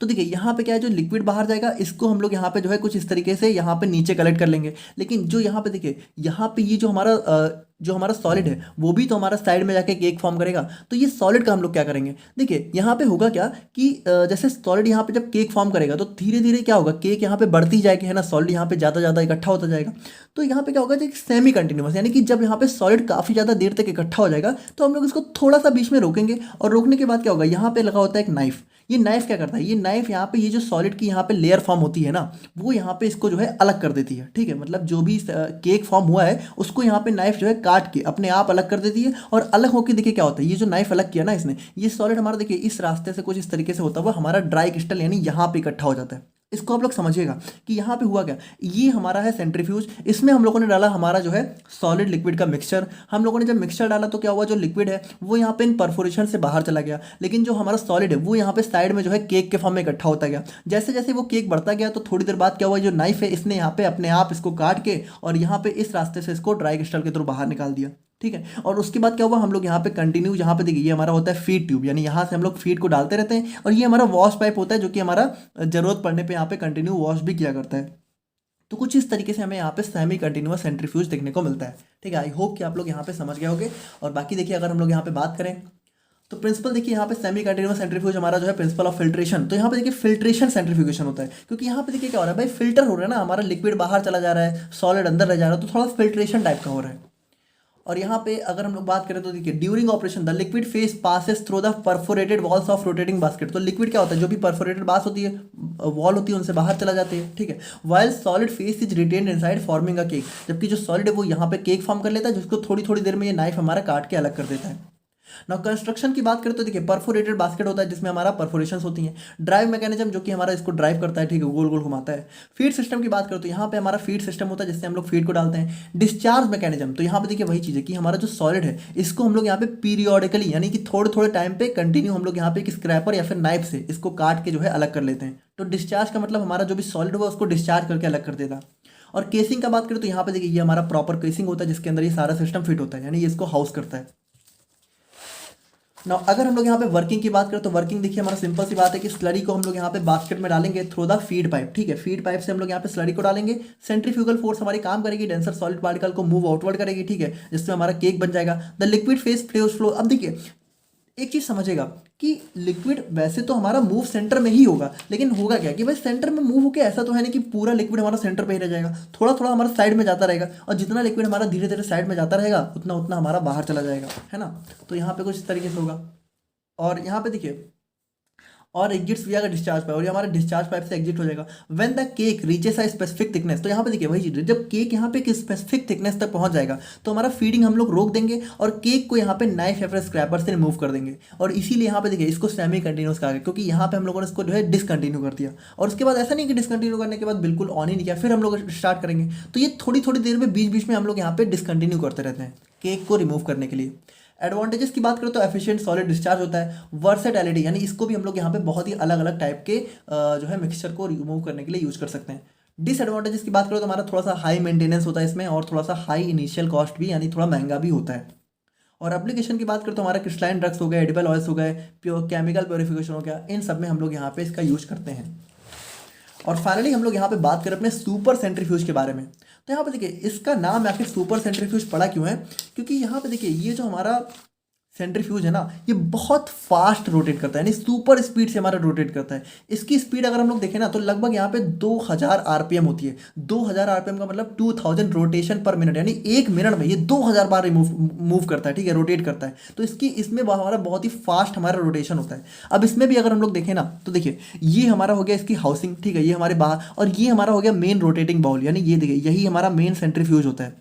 तो देखिए यहाँ पे क्या है, जो लिक्विड बाहर जाएगा इसको हम लोग यहाँ पे जो है कुछ इस तरीके से यहाँ पे नीचे कलेक्ट कर लेंगे। लेकिन जो यहाँ पे देखिए, यहाँ पे ये जो हमारा सॉलिड है वो भी तो हमारा साइड में जाके केक फॉर्म करेगा। तो ये सॉलिड का हम लोग क्या करेंगे, देखिए यहाँ पे होगा क्या कि जैसे सॉलिड यहाँ पे जब केक फॉर्म करेगा तो धीरे धीरे क्या होगा, केक यहाँ पे बढ़ती जाएगी, है ना, सॉलिड यहाँ पे ज़्यादा ज़्यादा इकट्ठा होता जाएगा। तो यहाँ पे क्या होगा, एक सेमी कंटिन्यूअस, यानी कि जब यहाँ पे सॉलिड काफ़ी ज़्यादा देर तक इकट्ठा हो जाएगा तो हम लोग इसको थोड़ा सा बीच में रोकेंगे, और रोकने के बाद क्या होगा, यहाँ पे लगा होता है एक नाइफ। ये नाइफ क्या करता है, ये नाइफ यहाँ पे ये जो सॉलिड की यहाँ पे लेयर फॉर्म होती है ना, वो यहाँ पे इसको जो है अलग कर देती है। ठीक है, मतलब जो भी केक फॉर्म हुआ है उसको यहाँ पे नाइफ जो है काट के अपने आप अलग कर देती है। और अलग होकर देखिए क्या होता है, ये जो नाइफ अलग किया ना इसने, ये सॉलिड हमारा देखिए इस रास्ते से कुछ इस तरीके से होता हुआ हमारा ड्राई क्रिस्टल यानी यहाँ पे इकट्ठा हो जाता है। इसको आप लोग समझिएगा कि यहाँ पे हुआ क्या, ये हमारा है सेंट्रीफ्यूज, इसमें हम लोगों ने डाला हमारा जो है सॉलिड लिक्विड का मिक्सचर। हम लोगों ने जब मिक्सचर डाला तो क्या हुआ, जो लिक्विड है वो यहाँ पे इन परफोरेशन से बाहर चला गया, लेकिन जो हमारा सॉलिड है वो यहाँ पे साइड में जो है केक के फॉर्म में इकट्ठा होता गया। जैसे जैसे वो केक बढ़ता गया तो थोड़ी देर बाद क्या हुआ, जो नाइफ है इसने यहाँ पे अपने आप इसको काट के और यहाँ पे इस रास्ते से इसको ड्राई क्रिस्टल के थ्रू बाहर निकाल दिया। ठीक है, और उसके बाद क्या हुआ, हम लोग यहाँ पे कंटिन्यू, यहाँ पे देखिए ये हमारा होता है फीड ट्यूब, यानी यहाँ से हम लोग फीड को डालते रहते हैं, और ये हमारा वॉश पाइप होता है जो कि हमारा जरूरत पड़ने पे यहाँ पे कंटिन्यू वॉश भी किया करता है। तो कुछ इस तरीके से हमें यहाँ पे सेमी कंटिन्यूअस सेंट्रीफ्यूज देखने को मिलता है। ठीक है, आई होप कि आप लोग यहाँ पे समझ गए होंगे। और बाकी देखिए अगर हम लोग यहाँ पे बात करें तो प्रिंसिपल देखिए यहाँ पे सेमी कंटिन्यूअस सेंट्रीफ्यूज हमारा जो है प्रिंसिपल ऑफ फिल्ट्रेशन, तो यहाँ पे देखिए फिल्ट्रेशन सेंट्रीफ्यूगेशन होता है, क्योंकि यहाँ पे देखिए क्या हो रहा है भाई, फिल्टर हो रहा है ना, हमारा लिक्विड बाहर चला जा रहा है, सॉलिड अंदर रह जा रहा है, तो थोड़ा फिल्ट्रेशन टाइप का हो रहा है। और यहाँ पे अगर हम लोग बात करें तो देखिए during operation the liquid phase passes through the perforated walls of rotating basket. तो लिक्विड क्या होता है, जो भी परफोरेटेड बास होती है, वॉल होती है, उनसे बाहर चला जाती है। ठीक है, while solid phase is retained inside forming a cake, जबकि जो सॉलिड है वो यहाँ पे केक फॉर्म कर लेता है, जिसको थोड़ी थोड़ी देर में ये नाइफ हमारा काट के अलग कर देता है। ना कंस्ट्रक्शन की बात करें तो देखिए परफोरेटेड बास्केट होता है जिसमें हमारा परफोरेशंस होती हैं। ड्राइव मैकेनिज्म जो कि हमारा इसको ड्राइव करता है, ठीक है, गोल गोल घुमाता है। फीड सिस्टम की बात करें तो यहाँ पे हमारा फीड सिस्टम होता है जिससे हम लोग फीड को डालते हैं। डिस्चार्ज मैकेनिज्म, तो यहाँ पे देखिए वही चीज़ है कि हमारा जो सॉलिड है इसको हम लोग यहाँ पे पीरियोडिकली यानी कि थोड़े थोड़े टाइम पे कंटिन्यू हम लोग यहाँ पे एक स्क्रैपर या फिर नाइफ से इसको काट के जो है अलग कर लेते हैं। तो डिस्चार्ज का मतलब हमारा जो भी सॉलिड हुआ उसको डिस्चार्ज करके अलग कर देता। और केसिंग का बात करें तो यहाँ पे देखिए ये हमारा प्रॉपर केसिंग होता है जिसके अंदर ये सारा सिस्टम फिट होता है, यानी ये इसको हाउस करता है। ना अगर हम लोग यहाँ पे वर्किंग की बात करें तो वर्किंग देखिए हमारा सिंपल सी बात है कि स्लरी को हम लोग यहाँ पे बास्केट में डालेंगे थ्रू द फीड पाइप। ठीक है, फीड पाइप से हम लोग यहाँ पे स्लरी को डालेंगे, सेंट्रीफ्यूगल फोर्स हमारी काम करेगी, डेंसर सॉलिड पार्टिकल को मूव आउटवर्ड करेगी। ठीक है, जिससे हमारा केक बन जाएगा। The liquid phase flow. अब देखिए एक चीज़ समझेगा कि लिक्विड वैसे तो हमारा मूव सेंटर में ही होगा, लेकिन होगा क्या कि भाई सेंटर में मूव होके ऐसा तो है नहीं कि पूरा लिक्विड हमारा सेंटर पे ही रह जाएगा, थोड़ा थोड़ा हमारा साइड में जाता रहेगा, और जितना लिक्विड हमारा धीरे धीरे साइड में जाता रहेगा उतना उतना हमारा बाहर चला जाएगा, है ना। तो यहाँ पे कुछ इस तरीके से होगा। और यहाँ पे देखिए और एग्जिट्स विया का डिस्चार्ज पाइप, और ये हमारा डिस्चार्ज पाइप से एग्जिट हो जाएगा when the cake reaches a specific thickness. तो यहाँ पे देखिए वही चीज़ है, जब केक यहाँ पे एक स्पेसिफिक थिकनेस तक पहुँच जाएगा तो हमारा फीडिंग हम लोग रोक देंगे और केक को यहाँ पे नाइफ या फिर स्क्रैपर से रिमूव कर देंगे। और इसीलिए यहाँ पे देखिए इसको सेमी कंटिन्यूस कहा गया, क्योंकि यहाँ पे हम लोगों ने इसको जो है डिसकंटिन्यू कर दिया। और उसके बाद ऐसा नहीं कि डिसकंटिन्यू करने के बाद बिल्कुल ऑन ही नहीं किया, फिर हम लोग स्टार्ट करेंगे, तो ये थोड़ी थोड़ी देर में बीच बीच में हम लोग यहाँ पे डिसकंटिन्यू करते रहते हैं केक को रिमूव करने के लिए। एडवांटेजेस की बात करें तो एफिशिएंट सॉलिड डिस्चार्ज होता है। वर्सेटैलिटी, यानी इसको भी हम लोग यहाँ पे बहुत ही अलग अलग टाइप के जो है मिक्सचर को रिमूव करने के लिए यूज कर सकते हैं। डिसएडवांटेजेस की बात करें तो हमारा थोड़ा सा हाई मेंटेनेंस होता है इसमें, और थोड़ा सा हाई इनिशियल कॉस्ट भी, यानी थोड़ा महंगा भी होता है। और एप्लीकेशन की बात करें तो हमारा क्रिस्टलाइन ड्रग्स हो गए, एडिबल ऑयल्स हो गए, प्योर केमिकल प्योरिफिकेशन हो गया, इन सब में हम लोग यहाँ पे इसका यूज करते हैं। और फाइनली हम लोग यहाँ पे बात करें अपने सुपर सेंट्रीफ्यूज के बारे में। तो यहाँ पे देखिए इसका नाम आखिर सुपर सेंट्रीफ्यूज पड़ा क्यों है, क्योंकि यहाँ पे देखिए ये जो हमारा सेंट्रीफ्यूज है ना, ये बहुत फास्ट रोटेट करता है, यानी सुपर स्पीड से हमारा रोटेट करता है। इसकी स्पीड अगर हम लोग देखें ना तो लगभग यहाँ पे 2000 आरपीएम होती है। 2000 आरपीएम का मतलब 2000 रोटेशन पर मिनट, यानी एक मिनट में ये 2000 बार मूव करता है। ठीक है, रोटेट करता है, तो इसमें हमारा बहुत ही फास्ट हमारा रोटेशन होता है। अब इसमें भी अगर हम लोग देखें ना तो देखिए ये हमारा हो गया इसकी हाउसिंग, ठीक है, ये हमारे बाहर, और ये हमारा हो गया मेन रोटेटिंग बाउल, यानी ये देखिए यही हमारा मेन सेंट्रीफ्यूज होता है।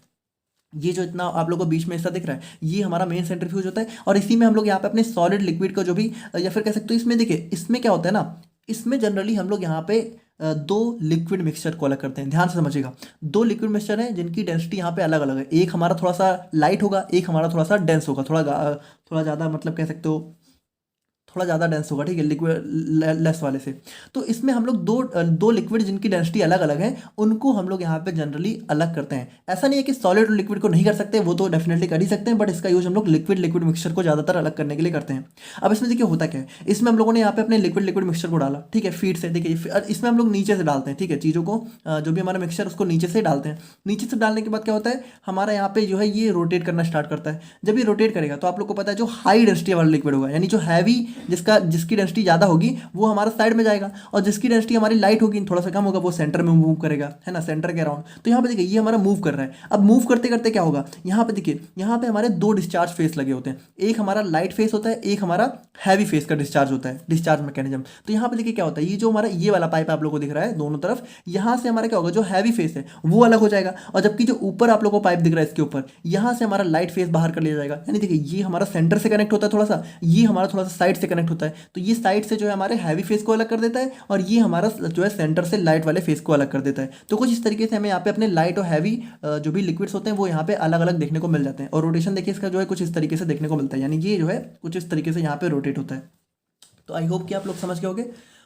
ये जो इतना आप लोगों को बीच में ऐसा दिख रहा है ये हमारा मेन सेंट्रीफ्यूज होता है, और इसी में हम लोग यहाँ पे अपने सॉलिड लिक्विड का जो भी, या फिर कह सकते हो इसमें देखिए इसमें क्या होता है ना, इसमें जनरली हम लोग यहाँ पे दो लिक्विड मिक्सचर को अलग करते हैं। ध्यान से समझिएगा, दो लिक्विड मिक्सचर हैं जिनकी डेंसिटी यहाँ पे अलग अलग है। एक हमारा थोड़ा सा लाइट होगा, एक हमारा थोड़ा सा डेंस होगा, थोड़ा ज़्यादा, मतलब कह सकते हो थोड़ा ज़्यादा डेंस होगा, ठीक है, लिक्विड लेस वाले से। तो इसमें हम लोग दो लिक्विड जिनकी डेंसिटी अलग अलग है उनको हम लोग यहाँ पे जनरली अलग करते हैं। ऐसा नहीं है कि सॉलिड और लिक्विड को नहीं कर सकते, वो तो डेफिनेटली कर ही सकते हैं, बट इसका यूज हम लोग लिक्विड लिक्विड मिक्सचर को ज़्यादातर अलग करने के लिए करते हैं। अब इसमें देखिए होता क्या है, इसमें हम लोगों ने यहाँ पे अपने लिक्विड लिक्विड मिक्सचर को डाला, ठीक है, फीड से, देखिए इसमें हम लोग नीचे से डालते हैं, ठीक है, चीज़ों को जो भी हमारा मिक्सचर उसको नीचे से डालते हैं। नीचे से डालने के बाद क्या होता है, हमारा यहाँ पे जो है ये रोटेट करना स्टार्ट करता है। जब ये रोटेट करेगा तो आप लोग को पता है जो हाई डेंसिटी वाला लिक्विड होगा, यानी जो हैवी, जिसकी डेंसिटी ज़्यादा होगी वो हमारा साइड में जाएगा, और जिसकी डेंसिटी हमारी लाइट होगी, थोड़ा सा कम होगा, वो सेंटर में मूव करेगा, है ना, सेंटर के अराउंड। तो यहाँ पे देखिए ये हमारा मूव कर रहा है। अब मूव करते करते क्या होगा, यहाँ पे देखिए यहाँ पे हमारे दो डिस्चार्ज फेस लगे होते हैं, एक हमारा लाइट फेस होता है, एक हमारा हैवी फेस का डिस्चार्ज होता है, डिस्चार्ज मैकेनिज्म। तो यहाँ पे देखिए क्या होता है, ये जो हमारा ये वाला पाइप आप लोगों को दिख रहा है दोनों तरफ, यहाँ से हमारा क्या होगा, जो हैवी फेस है वो अलग हो जाएगा, और जबकि जो ऊपर आप लोगों को पाइप दिख रहा है इसके ऊपर, यहाँ से हमारा लाइट फेस बाहर कर लिया जाएगा। यानी देखिए ये हमारा सेंटर से कनेक्ट होता है थोड़ा सा, ये हमारा थोड़ा सा साइड से कनेक्ट होता है, तो ये साइड से जो है हमारे हैवी फेस को अलग कर देता है, और ये हमारा जो है सेंटर से लाइट वाले फेस को अलग कर देता है। तो कुछ इस तरीके से हमें यहाँ पे अपने लाइट और हैवी जो भी लिक्विड्स होते हैं वो यहाँ पे अलग अलग देखने को मिल जाते हैं। और रोटेशन देखिए इसका जो है कुछ इस तरीके से देखने को मिलता है, यानी ये जो है कुछ इस तरीके से यहाँ पे रोटेट होता है। तो आई होप कि आप लोग समझ गए होंगे।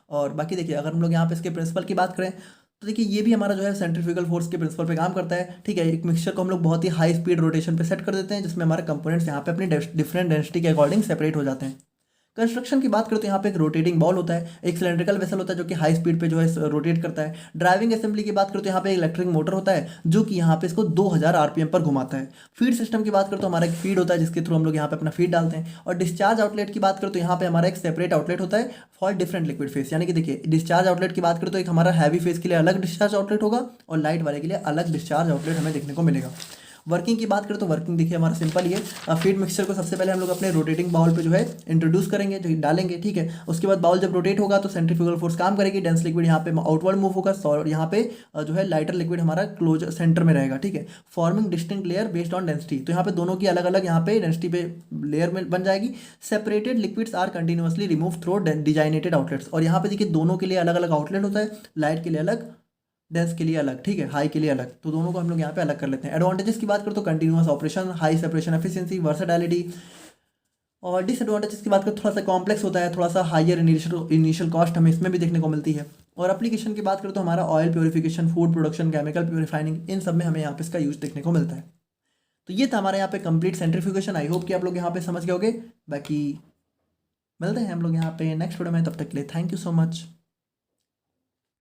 और बाकी देखिए अगर हम लोग यहाँ पे इसके प्रिंसिपल की बात करें तो देखिए ये भी हमारा जो है सेंट्रीफ्यूगल फोर्स के प्रिंसिपल पे काम करता है, ठीक है। एक मिक्सचर को हम लोग बहुत ही हाई स्पीड रोटेशन पे सेट कर देते हैं, जिसमें हमारे कंपोनेंट्स यहाँ पे अपनी डिफरेंट डेंसिटी के अकॉर्डिंग सेपरेट हो जाते हैं। कंस्ट्रक्शन की बात करें तो यहाँ पे एक रोटेटिंग बॉल होता है, एक सिलेंड्रिकल वेसल होता है जो कि हाई स्पीड पे जो है रोटेट करता है। ड्राइविंग असेंबली की बात करें तो यहाँ पे इलेक्ट्रिक मोटर होता है जो कि यहाँ पे इसको 2000 आरपीएम पर घुमाता है। फीड सिस्टम की बात करें तो हमारा एक फीड होता है जिसके थ्रू हम लोग यहाँ पे अपना फीड डालते हैं। और डिस्चार्ज आउटलेट की बात करें तो यहाँ पे हमारा एक सेपरेट आउटलेट होता है फॉर डिफरेंट लिक्विड फेस। यानी कि देखिए डिस्चार्ज आउटलेट की बात करें तो एक हमारा हैवी फेस के लिए अलग डिस्चार्ज आउटलेट होगा और लाइट वाले के लिए अलग डिस्चार्ज आउटलेट हमें देखने को मिलेगा। वर्किंग की बात करें तो वर्किंग देखिए हमारा सिंपल ही है। फीड मिक्सचर को सबसे पहले हम लोग अपने रोटेटिंग बाउल पे जो है इंट्रोड्यूस करेंगे, जो डालेंगे, ठीक है। उसके बाद बाउल जब रोटेट होगा तो सेंट्रीफ्यूगल फोर्स काम करेगी, डेंस लिक्विड यहाँ पे आउटवर्ड मूव होगा और यहाँ पे जो है लाइटर लिक्विड हमारा क्लोज सेंटर में रहेगा, ठीक है, forming distinct layer based on density. तो यहाँ पे दोनों की अलग अलग यहाँ पे डेंसिटी पे लेयर में बन जाएगी। Separated liquids are continuously remove through designated outlets. और यहाँ पे देखिए दोनों के लिए अलग अलग आउटलेट होता है, लाइट के लिए अलग, डेंस के लिए अलग, ठीक है, हाई के लिए अलग। तो दोनों को हम लोग यहाँ पे अलग कर लेते हैं। एडवांटेजेस की बात करें तो continuous operation, high separation efficiency, versatility. और डिसएडवांटेजेस की बात करें थोड़ा सा कॉम्प्लेक्स होता है, थोड़ा सा हायर इनिशियल कॉस्ट हमें इसमें भी देखने को मिलती है। और एप्लीकेशन की बात करें तो हमारा oil purification, food production, chemical purifying, इन सब में हमें यहाँ पे इसका यूज देखने को मिलता है। तो ये था हमारे यहाँ पे कंप्लीट सेंट्रीफ्यूगेशन। आई होप कि आप लोग यहाँ पे समझ गए होगे। बाकी मिलते हैं हम लोग यहाँ पे नेक्स्ट वीडियो में, तब तक के लिए थैंक यू सो मच।